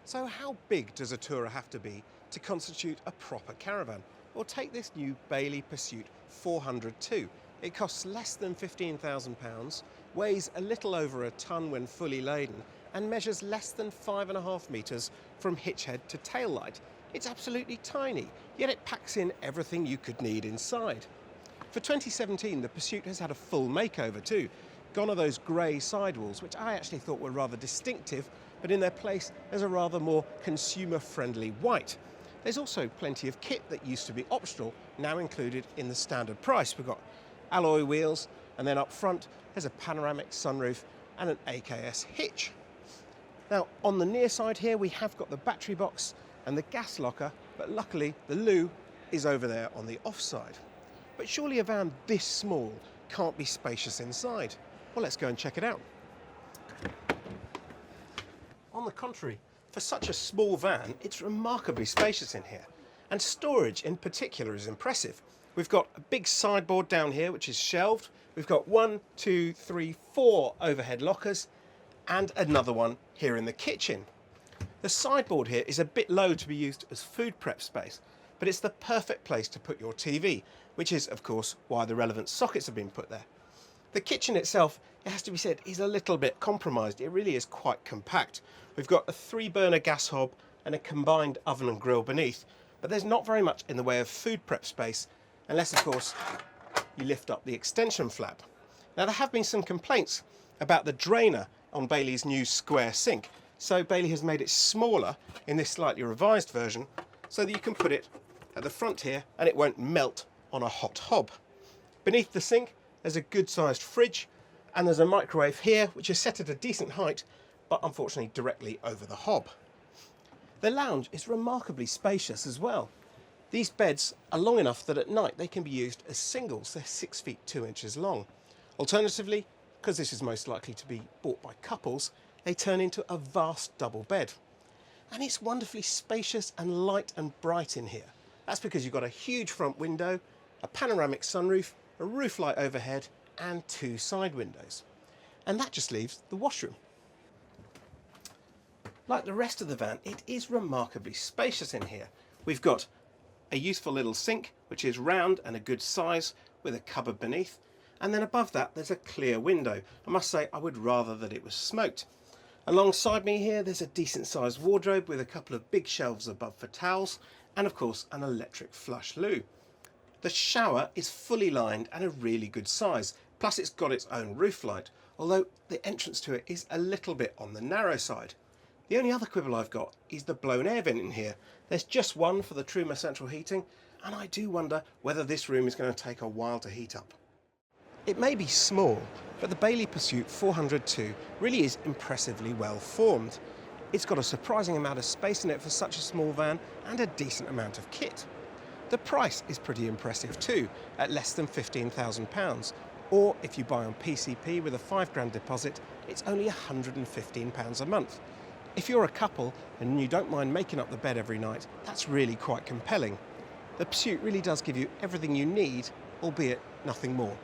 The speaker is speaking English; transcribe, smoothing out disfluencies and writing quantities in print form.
So how big does a tourer have to be to constitute a proper caravan? Well, take this new Bailey Pursuit 402. It costs less than £15,000, weighs a little over a tonne when fully laden, and measures less than 5.5 metres from hitch head to tail light. It's absolutely tiny, yet it packs in everything you could need inside. For 2017, the Pursuit has had a full makeover too. Gone are those grey sidewalls, which I actually thought were rather distinctive, but in their place there's a rather more consumer-friendly white. There's also plenty of kit that used to be optional, now included in the standard price. We've got alloy wheels, and then up front there's a panoramic sunroof and an AKS hitch. Now on the near side here we have got the battery box and the gas locker, but luckily the loo is over there on the off side. But surely a van this small can't be spacious inside. Well, let's go and check it out. On the contrary, for such a small van, it's remarkably spacious in here. And storage in particular is impressive. We've got a big sideboard down here, which is shelved. We've got 1, 2, 3, 4 overhead lockers, and another one here in the kitchen. The sideboard here is a bit low to be used as food prep space, but it's the perfect place to put your TV, which is, of course, why the relevant sockets have been put there. The kitchen itself, it has to be said, is a little bit compromised. It really is quite compact. We've got a 3-burner gas hob and a combined oven and grill beneath, but there's not very much in the way of food prep space, unless, of course, you lift up the extension flap. Now, there have been some complaints about the drainer on Bailey's new square sink, so Bailey has made it smaller in this slightly revised version so that you can put it at the front here and it won't melt on a hot hob. Beneath the sink there's a good sized fridge, and there's a microwave here which is set at a decent height, but unfortunately directly over the hob. The lounge is remarkably spacious as well. These beds are long enough that at night they can be used as singles. They're 6 feet 2 inches long. Alternatively, because this is most likely to be bought by couples, they turn into a vast double bed. And it's wonderfully spacious and light and bright in here. That's because you've got a huge front window, a panoramic sunroof, a roof light overhead, and 2 side windows. And that just leaves the washroom. Like the rest of the van, it is remarkably spacious in here. We've got a useful little sink, which is round and a good size, with a cupboard beneath. And then above that, there's a clear window. I must say, I would rather that it was smoked. Alongside me here, there's a decent sized wardrobe with a couple of big shelves above for towels, and of course, an electric flush loo. The shower is fully lined and a really good size, plus it's got its own roof light, although the entrance to it is a little bit on the narrow side. The only other quibble I've got is the blown air vent in here. There's just one for the Truma central heating, and I do wonder whether this room is going to take a while to heat up. It may be small, but the Bailey Pursuit 402 really is impressively well formed. It's got a surprising amount of space in it for such a small van and a decent amount of kit. The price is pretty impressive too, at less than £15,000, or if you buy on PCP with a £5,000 deposit, it's only £115 a month. If you're a couple and you don't mind making up the bed every night, that's really quite compelling. The Pursuit really does give you everything you need, albeit nothing more.